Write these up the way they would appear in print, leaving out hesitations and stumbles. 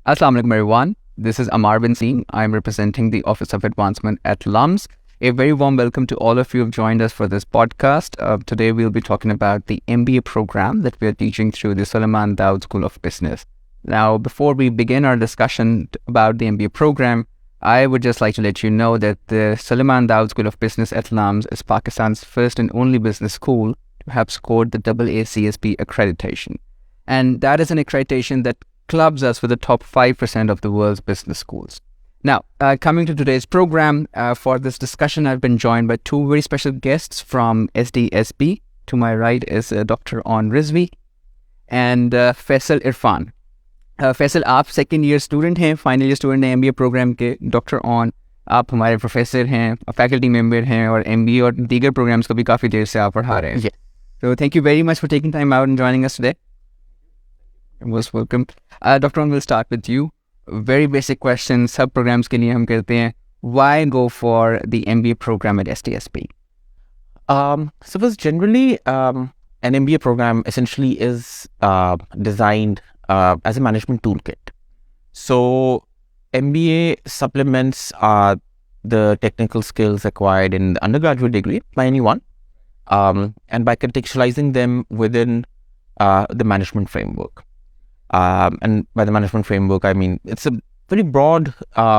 Assalamu alaikum everyone. This is Amar bin Seen. I'm representing the Office of Advancement at LUMS. A very warm welcome to all of you who've joined us for this podcast. Today we'll be talking about the MBA program that we're teaching through the Suleman Dawood School of Business. Now, before we begin our discussion about the MBA program, I would just like to let you know that the Suleman Dawood School of Business at LUMS is Pakistan's first and only business school to have scored the AACSB accreditation. And that is an accreditation that clubs us with the top 5% of the world's business schools. Now, coming to today's program, for this discussion, I've been joined by two very special guests from SDSB. To my right is Dr. Aun Rizvi and Faisal Irfan. Faisal आप second year student हैं, final year student हैं MBA programme के. Doctor on, आप हमारे professor हैं, faculty member हैं और MBA और दीगर प्रोग्राम्स को भी काफ़ी देर से आप पढ़ा रहे हैं. So thank you very much for taking time out and joining us today. Most welcome. Dr. On, we'll start with you. Very basic question, सब programs के लिए हम कहते हैं, why go for the MBA program at SDSB? Suppose generally an MBA program essentially is designed as a management toolkit. So MBA supplements the technical skills acquired in the undergraduate degree by anyone, and by contextualizing them within the management framework. And by the management framework, I mean, it's a very broad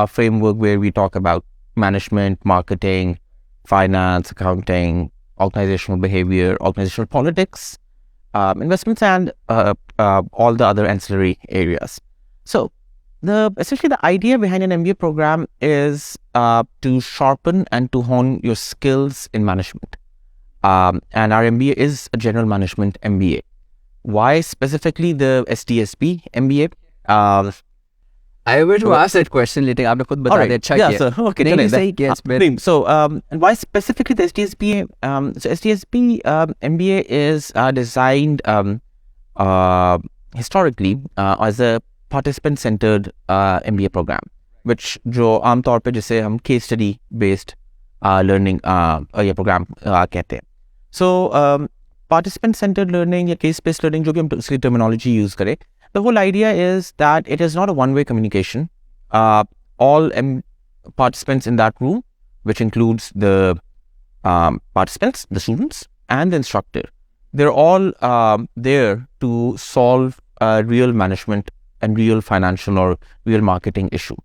framework where we talk about management, marketing, finance, accounting, organizational behavior, organizational politics, investments, and all the other ancillary areas. So essentially the idea behind an MBA program is to sharpen and to hone your skills in management. And our MBA is a general management MBA. Why specifically the SDSB MBA? I were to ask that question later. आपने खुद बता दिया, अच्छा किया. So, okay, नहीं सही किया इस पे. So and why specifically the SDSB? So SDSB MBA is designed historically as a participant-centered MBA program, which जो आमतौर पे जिसे हम case study based learning ये program कहते हैं. So participant-centered learning या case-based learning, जो भी हम उसकी terminology use करें, the whole idea is that it is not a one-way communication. All participants in that room, which includes the participants, the students, and the instructor, they're all there to solve a real management and real financial or real marketing issue.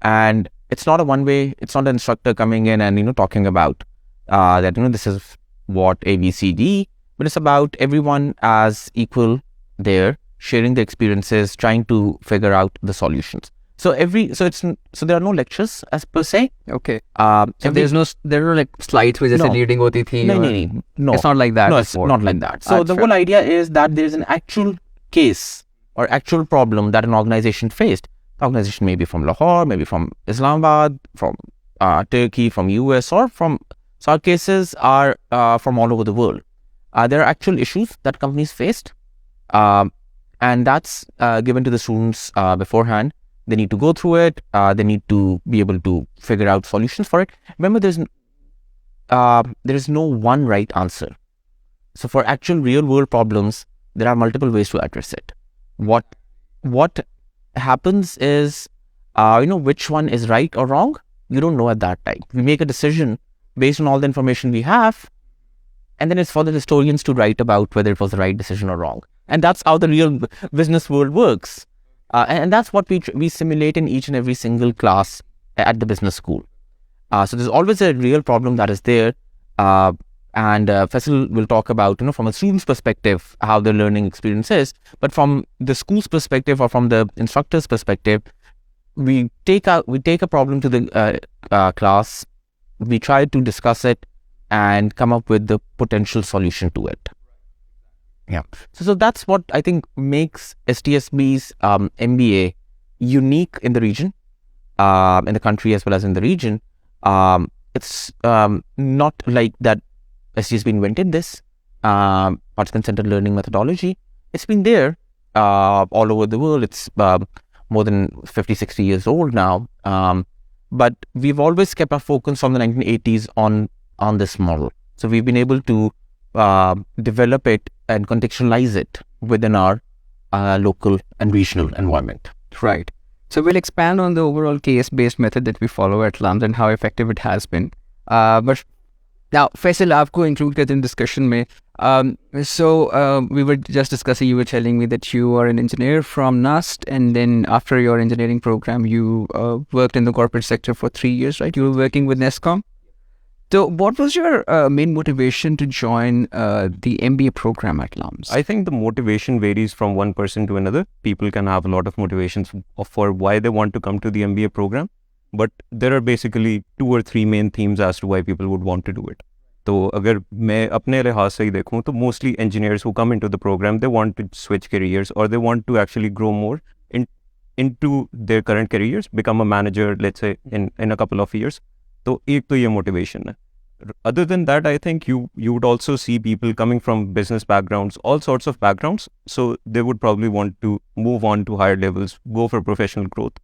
And it's not a one-way. It's not an instructor coming in and talking about that this is what A, B, C, D. But it's about everyone as equal there, sharing the experiences, trying to figure out the solutions. So there are no lectures as per se. Okay. So there are no like slides with just leading hoti thi. No. It's not like that. No, it's not like that. So the whole idea is that there's an actual case or actual problem that an organization faced. The organization may be from Lahore, maybe from Islamabad, from Turkey, from US, or from. So our cases are from all over the world. There are actual issues that companies faced, and that's given to the students beforehand. They need to go through it. They need to be able to figure out solutions for it. Remember, there is no one right answer. So for actual real world problems, there are multiple ways to address it. What happens is, which one is right or wrong, you don't know at that time. We make a decision based on all the information we have, and then it's for the historians to write about whether it was the right decision or wrong. And that's how the real business world works. And that's what we simulate in each and every single class at the business school. So there's always a real problem that is there. And Faisal will talk about, from a student's perspective, how the learning experience is. But from the school's perspective or from the instructor's perspective, we take a problem to the class. We try to discuss it and come up with the potential solution to it. Yeah. So that's what I think makes SDSB's MBA unique in the region, in the country as well as in the region. It's not like that SDSB invented this participant-centered learning methodology. It's been there all over the world. It's more than 50, 60 years old now. But we've always kept our focus from the 1980s on this model. So we've been able to develop it and contextualize it within our local and regional environment. Right. So we'll expand on the overall case-based method that we follow at LUMS and how effective it has been. But now, Faisal, आपको include करते हैं discussion में. We were just discussing, you were telling me that you are an engineer from NUST, and then after your engineering program, you worked in the corporate sector for 3 years, right? You were working with NESCOM. So what was your main motivation to join the MBA program at LUMS? I think the motivation varies from one person to another. People can have a lot of motivations for why they want to come to the MBA program. But there are basically 2 or 3 main themes as to why people would want to do it. So, अगर मैं अपने लिहाज से ही देखूं, तो mostly engineers who come into the program, they want to switch careers or they want to actually grow more into their current careers, become a manager, let's say, in a couple of years. So, एक तो ये motivation है. Other than that, I think you would also see people coming from business backgrounds, all sorts of backgrounds. So, they would probably want to move on to higher levels, go for professional growth.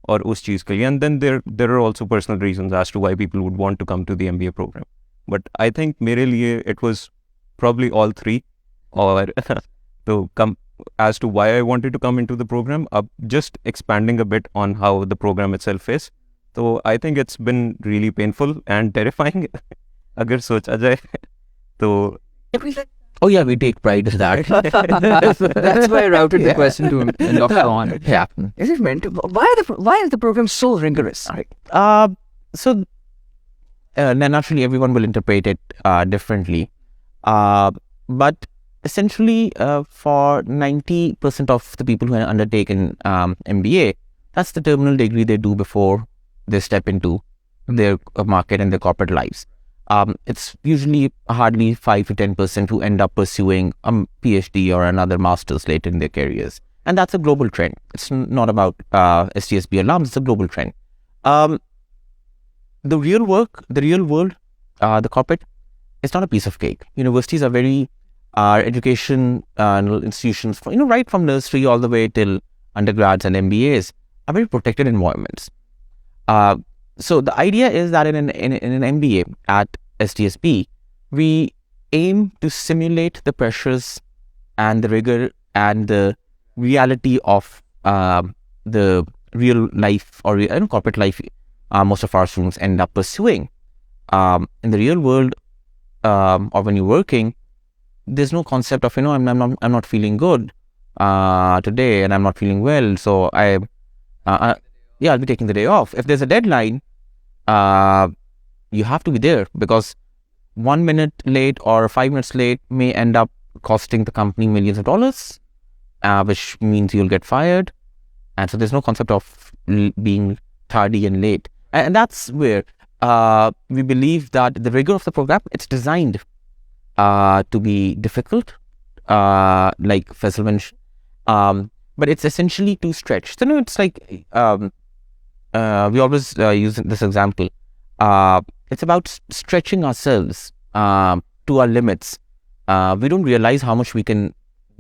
और उस चीज़ के लिए, and then there are also personal reasons as to why people would want to come to the MBA program. But I think मेरे लिए it was probably all 3. और तो come as to why I wanted to come into the program, just expanding a bit on how the program itself is. So I think it's been really painful and terrifying. अगर सोचा जाए तो. Oh yeah, we take pride in that. That's why I routed the question to Dr. Aun. Yeah. Is it meant to? Why is the program so rigorous? So naturally, everyone will interpret it differently. But essentially, for 90% of the people who have undertaken MBA, that's the terminal degree they do before they step into their market and their corporate lives. It's usually hardly 5 to 10% who end up pursuing a PhD or another master's later in their careers. And that's a global trend. It's not about SDSB or LUMS, it's a global trend. The real world, the corporate, it's not a piece of cake. Universities are very education institutions, right from nursery all the way till undergrads and MBAs are very protected environments. So the idea is that in an MBA at SDSB, we aim to simulate the pressures and the rigor and the reality of the real life or corporate life most of our students end up pursuing. In the real world, or when you're working, there's no concept of I'm not feeling good today and I'm not feeling well, so I'll be taking the day off. If there's a deadline, you have to be there, because 1 minute late or 5 minutes late may end up costing the company millions of dollars, which means you'll get fired. And so there's no concept of being tardy and late. And that's where we believe that the rigor of the program, it's designed to be difficult, like Faisal mentioned, but it's essentially to stretch. So it's like, we always use this example. It's about stretching ourselves to our limits. We don't realize how much we can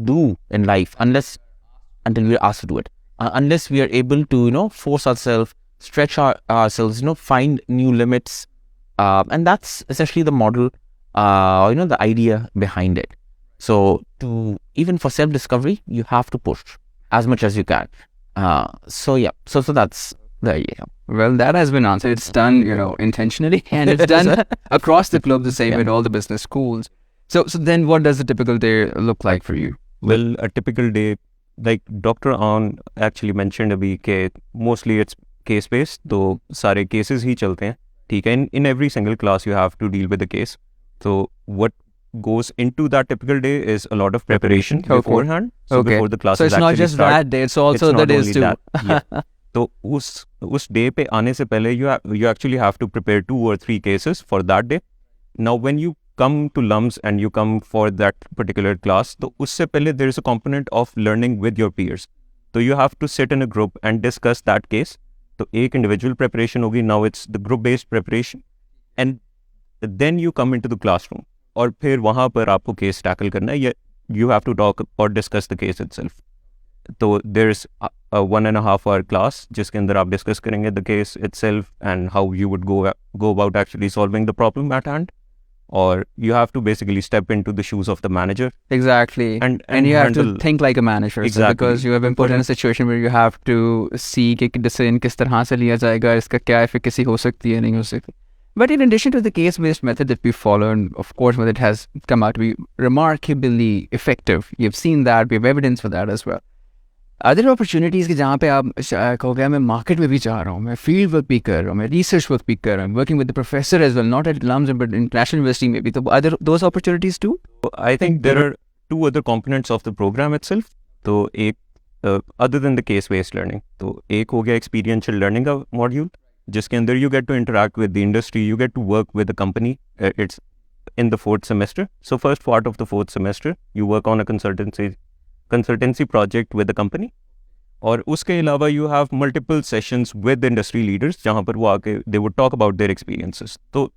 do in life until we're asked to do it. Unless we are able to, force ourselves, stretch ourselves, find new limits. And that's essentially the model, the idea behind it. So even for self-discovery, you have to push as much as you can. So that's the idea. Well, that has been answered. It's done, intentionally, and it's done across the globe the same with all the business schools. So then what does a typical day look like for you? Well, a typical day, like Dr. Aun actually mentioned abhi ke mostly it's case-based, तो सारे cases ही चलते हैं, ठीक है? In every single class you have to deal with the case. So what goes into that typical day is a lot of preparation beforehand. So before the classes actually start. So it's not just that day, it's also the days too. Yeah. तो उस day पे आने से पहले you actually have to prepare 2 or 3 cases for that day. Now when you come to LUMS and you come for that particular class, तो उससे पहले there is a component of learning with your peers. So you have to sit in a group and discuss that case. तो एक individual preparation होगी, now it's the group based preparation, and then you come into the classroom और फिर वहाँ पर आपको case tackle करना है. You have to talk or discuss the case itself. So there's a 1.5 hour class जिसके अंदर आप discuss करेंगे the case itself and how you would go about actually solving the problem at hand. or you have to basically step into the shoes of the manager. Exactly. And you have to think like a manager. Exactly. So because you have been put in a situation where you have to see कि decision किस तरह से लिया जाएगा, इसका क्या efficacy हो सकती है, नहीं हो सकती. But in addition to the case-based method that we follow, and of course, when it has come out to be remarkably effective, you've seen that, we have evidence for that as well. Are there opportunities कि जहाँ पे आप कहोगे मैं market में भी जा रहा हूँ, मैं field work भी कर रहा हूँ, मैं research work भी कर रहा हूँ, working with the professor as well, not at LUMS but international university maybe. So are there those opportunities too? I think there are two other components of the program itself. तो एक other than the case-based learning, तो एक हो गया experiential learning का module, जिसके अंदर you get to interact with the industry, you get to work with the company. It's in the 4th semester. So first part of the 4th semester, you work on a consultancy project with the company. और उसके अलावा you have multiple sessions with industry leaders जहाँ पर वो आके they would talk about their experiences. तो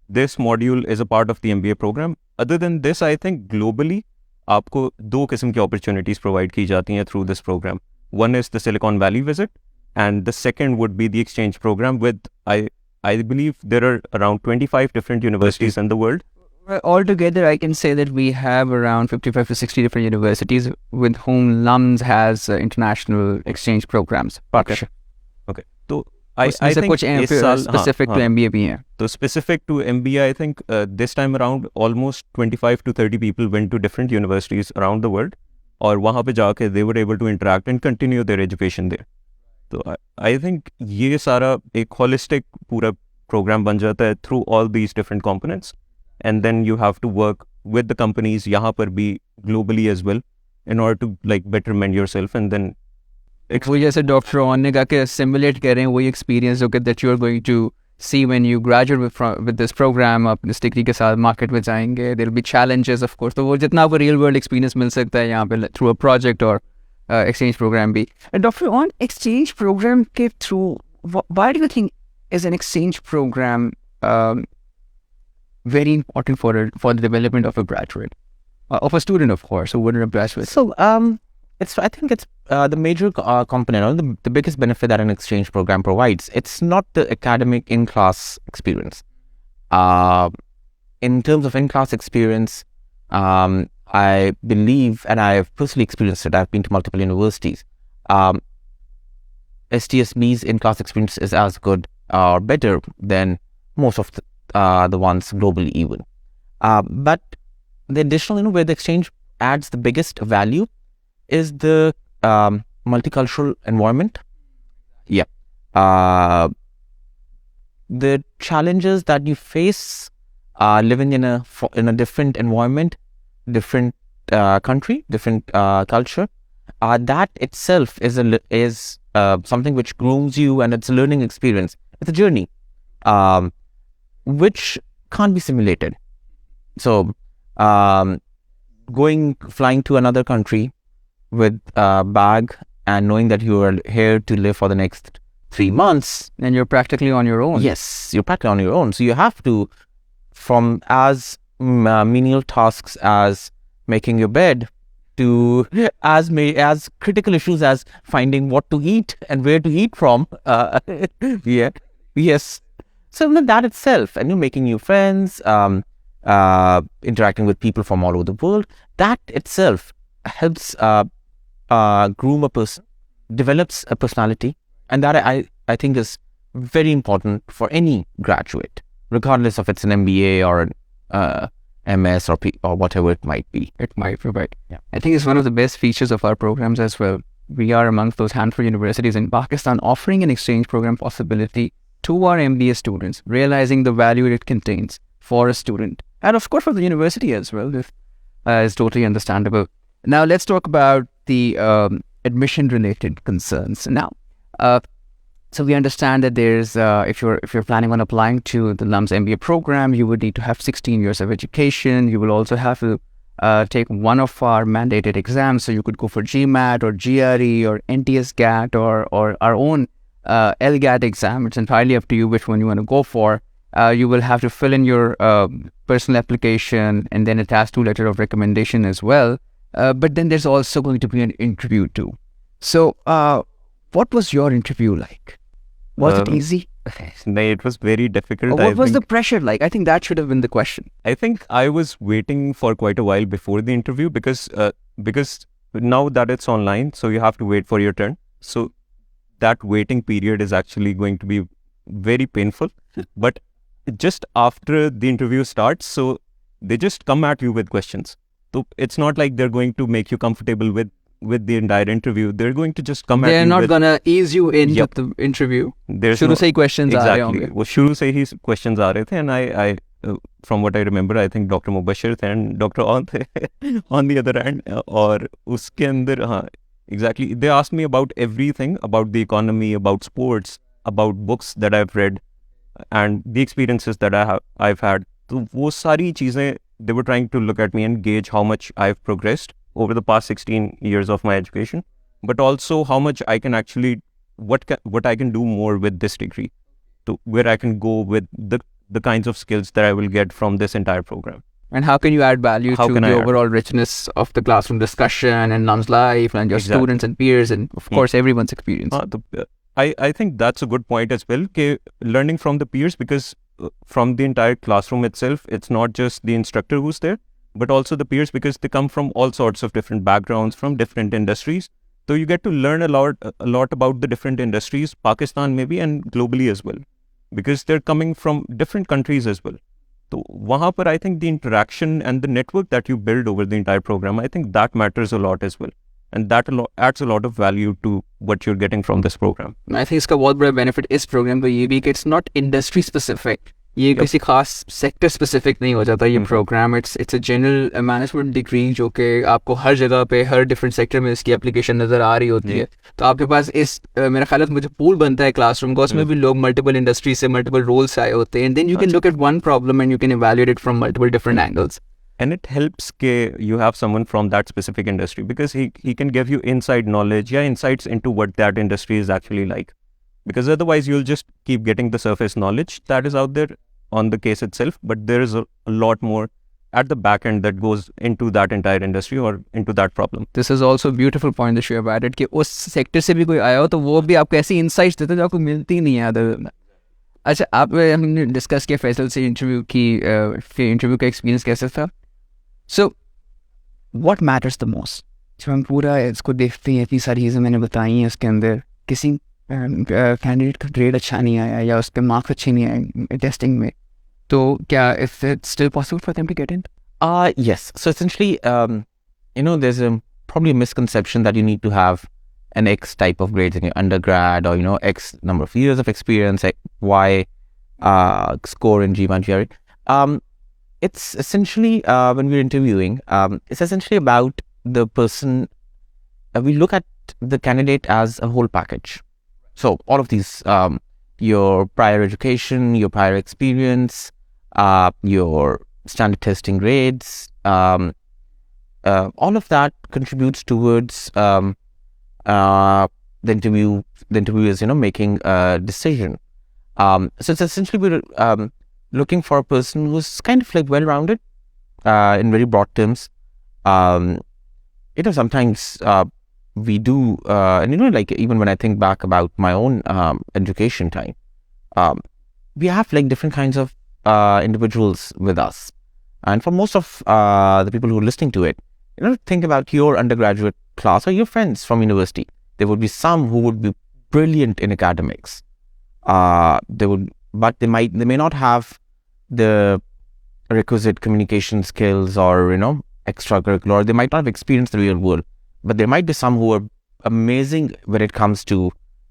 this module is a part of the MBA program. Other than this, I think globally आपको दो किस्म की opportunities provide की जाती हैं through this program. One is the Silicon Valley visit, and the second would be the exchange program with, I believe there are around 25 different universities in the world. Altogether, I can say that we have around 55 to 60 different universities with whom LUMS has international exchange programs. Okay. So I think specific to MBA भी हैं. So specific to MBA, I think this time around almost 25 to 30 people went to different universities around the world. और वहाँ पे जाके they were able to interact and continue their education there. So I think ये सारा एक holistic पूरा program बन जाता है through all these different components. And then you have to work with the companies यहाँ पर भी globally as well in order to like betterment yourself and then वो जैसे डॉक्टर ऑन ने कहा कि सिमुलेट करें वही एक्सपीरियंस जो कि that you are going to see when you graduate with this programme. आप इस डिग्री के साथ मार्केट में जाएंगे, there will be challenges of course. तो वो जितना आपको रियल वर्ल्ड एक्सपीरियंस मिल सकता है यहाँ पे थ्रू अ प्रोजेक्ट और एक्सचेंज प्रोग्राम भी. डॉक्टर ऑन, एक्सचेंज प्रोग्राम के through why do you think is an exchange programme very important for the development of a graduate, of a student, of course, who wouldn't have graduated? So, I think it's the major component, or the biggest benefit that an exchange program provides. It's not the academic in-class experience. In terms of in-class experience, I believe, and I have personally experienced it, I've been to multiple universities, SDSB's in-class experience is as good or better than most of the ones globally even. But the additional, where the exchange adds the biggest value is the multicultural environment. Yeah. The challenges that you face living in a different environment, different country, different culture, that itself is something which grooms you, and it's a learning experience. It's a journey. Which can't be simulated. So, flying to another country with a bag and knowing that you are here to live for the next 3 months. And you're practically on your own. Yes, you're practically on your own. So you have to, from as menial tasks as making your bed to as critical issues as finding what to eat and where to eat from. Yeah. Yes. So that itself, and you're making new friends, interacting with people from all over the world, that itself helps groom a person, develops a personality, and that I think is very important for any graduate, regardless of it's an MBA or an MS or whatever it might be. It might provide. Yeah. I think it's one of the best features of our programs as well. We are amongst those handful of universities in Pakistan offering an exchange program possibility to our MBA students, realizing the value it contains for a student. And of course for the university as well, is totally understandable. Now let's talk about the admission-related concerns. Now, so we understand that there's, if you're planning on applying to the LUMS MBA program, you would need to have 16 years of education. You will also have to take one of our mandated exams. So you could go for GMAT or GRE or NTS GAT or our own LGAT exam. It's entirely up to you which one you want to go for. You will have to fill in your personal application and then attach to letter of recommendation as well. But then there's also going to be an interview too. So what was your interview like? Was it easy? No, it was very difficult. What was the pressure like? I think that should have been the question. I think I was waiting for quite a while before the interview because now that it's online, so you have to wait for your turn. So that waiting period is actually going to be very painful. But just after the interview starts, so they just come at you with questions. So it's not like they're going to make you comfortable with the entire interview. They're going to just come at you. They're not going to ease you into the interview. Shuru se hi questions aa rahe honge. Well, shuru se hi questions aa rahe the, and I from what I remember, I think Dr. Mubashir the and Dr. Aun the on the other hand. Or uske andar, exactly. They asked me about everything, about the economy, about sports, about books that I've read, and the experiences that I've had. So wo sari cheezein, they were trying to look at me and gauge how much I've progressed over the past 16 years of my education, but also how much I can actually, what I can do more with this degree, to where I can go with the kinds of skills that I will get from this entire program. And how can you add value to the overall richness of the classroom discussion and LUMS life and your students and peers and of course everyone's experience? I think that's a good point as well, learning from the peers, because from the entire classroom itself, it's not just the instructor who's there, but also the peers, because they come from all sorts of different backgrounds, from different industries. So you get to learn a lot about the different industries, Pakistan maybe, and globally as well, because they're coming from different countries as well. So wahan par, I think the interaction and the network that you build over the entire program, I think that matters a lot as well. And that adds a lot of value to what you're getting from this program. I think इसका बहुत बड़ा benefit इस program का ये भी कि it's not industry specific. ये किसी खास sector specific नहीं हो जाता ये program. It's a general management degree जो कि आपको हर जगह पे हर different sector में इसकी application नजर आ रही होती है. तो आपके पास इस मेरा ख्याल है मुझे pool बनता है classroom का, उसमें भी लोग multiple industries से multiple roles से आए होते हैं. And then you can look at one problem and you can evaluate it from multiple different angles. And it helps that you have someone from that specific industry, because he can give you inside knowledge, insights into what that industry is actually like. Because otherwise you'll just keep getting the surface knowledge that is out there on the case itself, but there is a lot more at the back end that goes into that entire industry or into that problem. This is also a beautiful point that you have added कि उस sector से भी कोई आया हो तो वो भी आपको ऐसी insights देते हैं जो आपको मिलती नहीं है other. अच्छा, हमने डिस्कस किया फैसल से इंटरव्यू का एक्सपीरियंस कैसा था. So, what matters the most? जब हम पूरा इसको देखते हैं, इतनी सारी चीज़ें मैंने बताई हैं, उसके अंदर किसी कैंडिडेट का ग्रेड अच्छा नहीं आया या उसके मार्क्स अच्छे नहीं आए टेस्टिंग में, तो क्या is it still possible for them to get in? Yes. So essentially, there's probably a misconception that you need to have an X type of grades in your undergrad, or X number of years of experience, Y score in GMAT GRE. It's essentially, when we're interviewing, it's essentially about the person. We look at the candidate as a whole package. So all of these, your prior education, your prior experience, your standard testing grades, all of that contributes towards the interviewers, making a decision. So it's essentially we're looking for a person who's kind of like well-rounded, in very broad terms. Sometimes we do, and like even when I think back about my own education time, we have like different kinds of individuals with us. And for most of the people who are listening to it, think about your undergraduate class or your friends from university. There would be some who would be brilliant in academics. But they may not have the requisite communication skills or extracurricular, or they might not have experienced the real world. But there might be some who are amazing when it comes to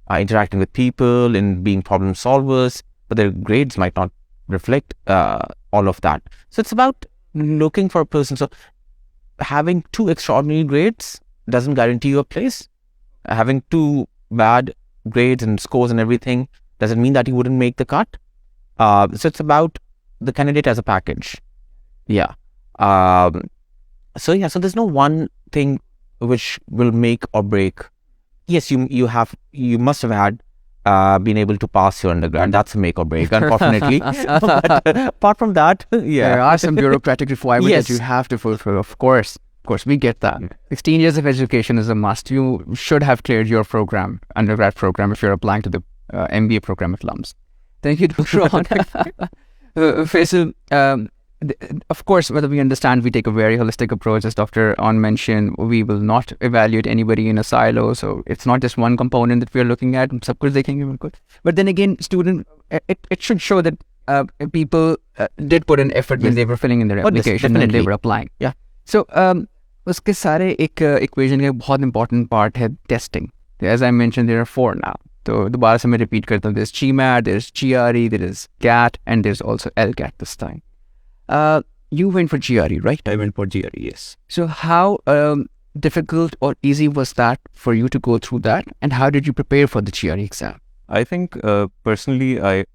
interacting with people and being problem solvers, but their grades might not reflect all of that. So it's about looking for a person. So having 2 extraordinary grades doesn't guarantee you a place. Having 2 bad grades and scores and everything doesn't mean that you wouldn't make the cut. So it's about the candidate as a package. So there's no one thing which will make or break. Yes, you must have had been able to pass your undergrad. That's a make or break, unfortunately. But apart from that, there are some bureaucratic requirements that you have to fulfill. Of course, we get that. 16 years of education is a must. You should have cleared your program, undergrad program, if you're applying to the MBA program at LUMS. Thank you, Dr. Aun. Faisal, of course, whether we understand, we take a very holistic approach. As Dr. Aun mentioned, we will not evaluate anybody in a silo. So it's not just one component that we are looking at. But then again, it should show that people did put an effort when they were filling in their application and they were applying. Yeah. So उसके सारे एक equation का बहुत important part है testing. As I mentioned, there are 4 now. तो दोबारा से मैं repeat करता हूँ. There's GMAT, there's GRE, there is GAT, and there's also LGAT this time. You went for GRE, right? I went for GRE, yes. So how difficult or easy was that for you to go through that, and how did you prepare for the GRE exam? I think personally,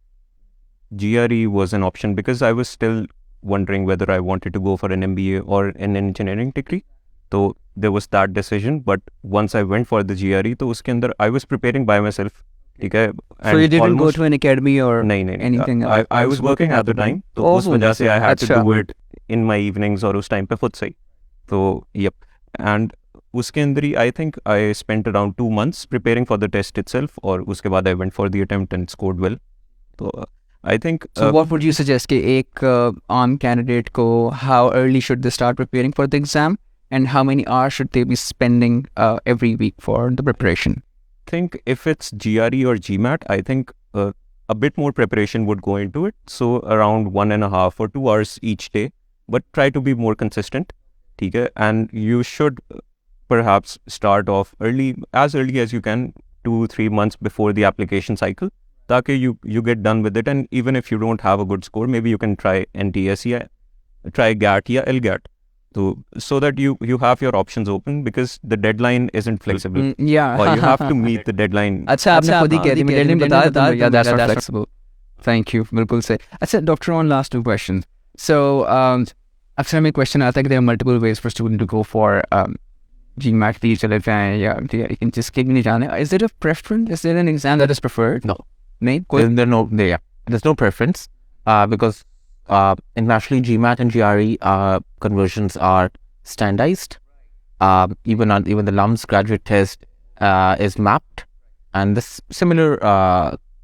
GRE was an option because I was still wondering whether I wanted to go for an MBA or an engineering degree. So there was that decision. But once I went for the GRE, तो उसके अंदर I was preparing by myself. ठीक है? So you didn't go to an academy or नहीं, anything? I was working at the time. तो उस वजह से I had to do it in my evenings और उस time पे खुद से ही. So yep. And उसके अंदर ही I think I spent around 2 months preparing for the test itself. और उसके बाद I went for the attempt and scored well. So I think. So what would you suggest कि एक AAM candidate को how early should they start preparing for the exam, and how many hours should they be spending every week for the preparation? I think if it's GRE or GMAT, I think a bit more preparation would go into it. So around 1.5 or 2 hours each day, but try to be more consistent. Okay? And you should perhaps start off as early as you can, 2-3 months before the application cycle. ताकि you get done with it, and even if you don't have a good score, maybe you can try NTS या try GAT या LGAT. So that you have your options open, because the deadline isn't flexible. Yeah. Or you have to meet the deadline. अच्छा आपने खुद ही कह दी, मैं deadline बता देता हूँ. Yeah, that's not flexible. Thank you. बिल्कुल सही. अच्छा, Dr. Aun, last 2 questions. So अक्सर हमें question आता है कि there are multiple ways for student to go for GMAT भी चले जाएं या जिसके भी नहीं जाने. Is there a preference? Is there an exam that is preferred? No. नहीं? There's no preference because internationally GMAT and GRE conversions are standardized. Even the LUMS graduate test is mapped, and the similar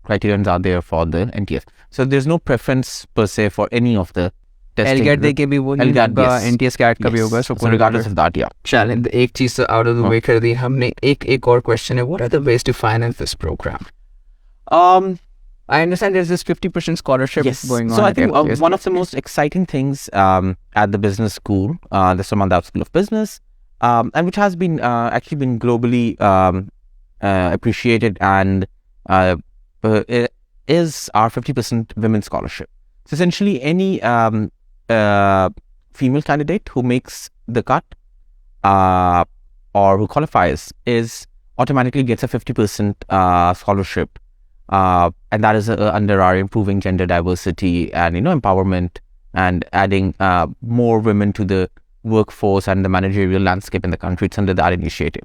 criterions are there for the NTS. So there's no preference per se for any of the testing. LGAT देके भी वो नहीं होगा, NTS CAT का भी होगा. So regardless of that, yeah. चलें, एक चीज़ out of the way कर दी हमने. एक और question है. What are the ways to finance this program? I understand there's this 50% scholarship going on. So I think one of the most exciting things at the business school, the Suleman Dawood School of Business, and which has been actually been globally appreciated, and is our 50% women's scholarship. So essentially, any female candidate who makes the cut or who qualifies is automatically gets a 50% scholarship. And that is under our improving gender diversity and empowerment, and adding more women to the workforce and the managerial landscape in the country. It's under that initiative.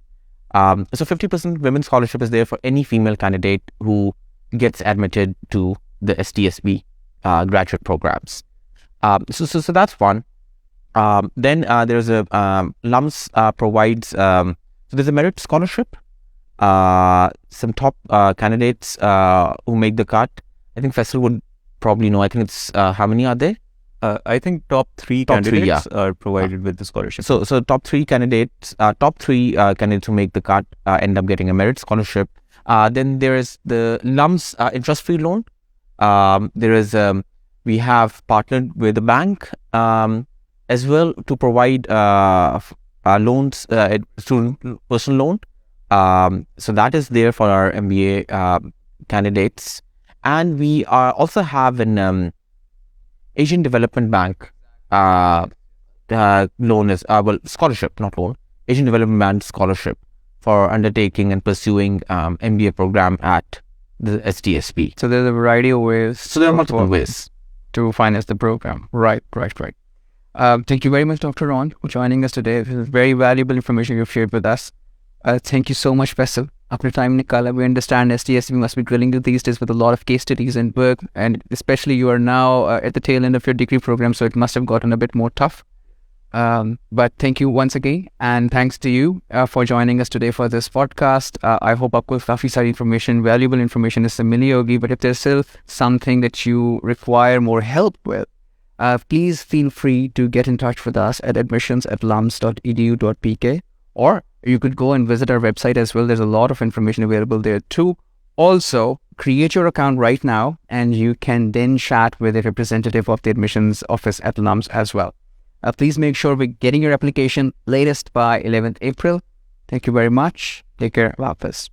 So 50% women's scholarship is there for any female candidate who gets admitted to the SDSB graduate programs. So that's one. Then there's a LUMS provides so there's a merit scholarship. Some top candidates who make the cut. I think Faisal would probably know. I think it's how many are there? I think top 3 candidates are provided with the scholarship. So top 3 candidates, candidates who make the cut end up getting a merit scholarship. Then there is the LUMS interest-free loan. There is we have partnered with the bank as well to provide loans, student personal loan. So that is there for our MBA candidates, and we also have an Asian Development Bank loan as scholarship, not loan. Asian Development Bank scholarship for undertaking and pursuing MBA program at the SDSB. So there's a variety of ways. So there are multiple ways to finance the program. Right. Thank you very much, Dr. Aun, for joining us today. This is very valuable information you've shared with us. Thank you so much, Faisal. Apne time nikala. We understand SDSB must be drilling you these days with a lot of case studies and work, and especially you are now at the tail end of your degree program, so it must have gotten a bit more tough. But thank you once again, and thanks to you for joining us today for this podcast. I hope आपको काफी सारी information, valuable information is मिली होगी. But if there's still something that you require more help with, please feel free to get in touch with us at admissions@lums.edu.pk, or you could go and visit our website as well. There's a lot of information available there too. Also, create your account right now, and you can then chat with a representative of the admissions office at LUMS as well. Please make sure we're getting your application latest by 11th April. Thank you very much. Take care. Allah Hafiz.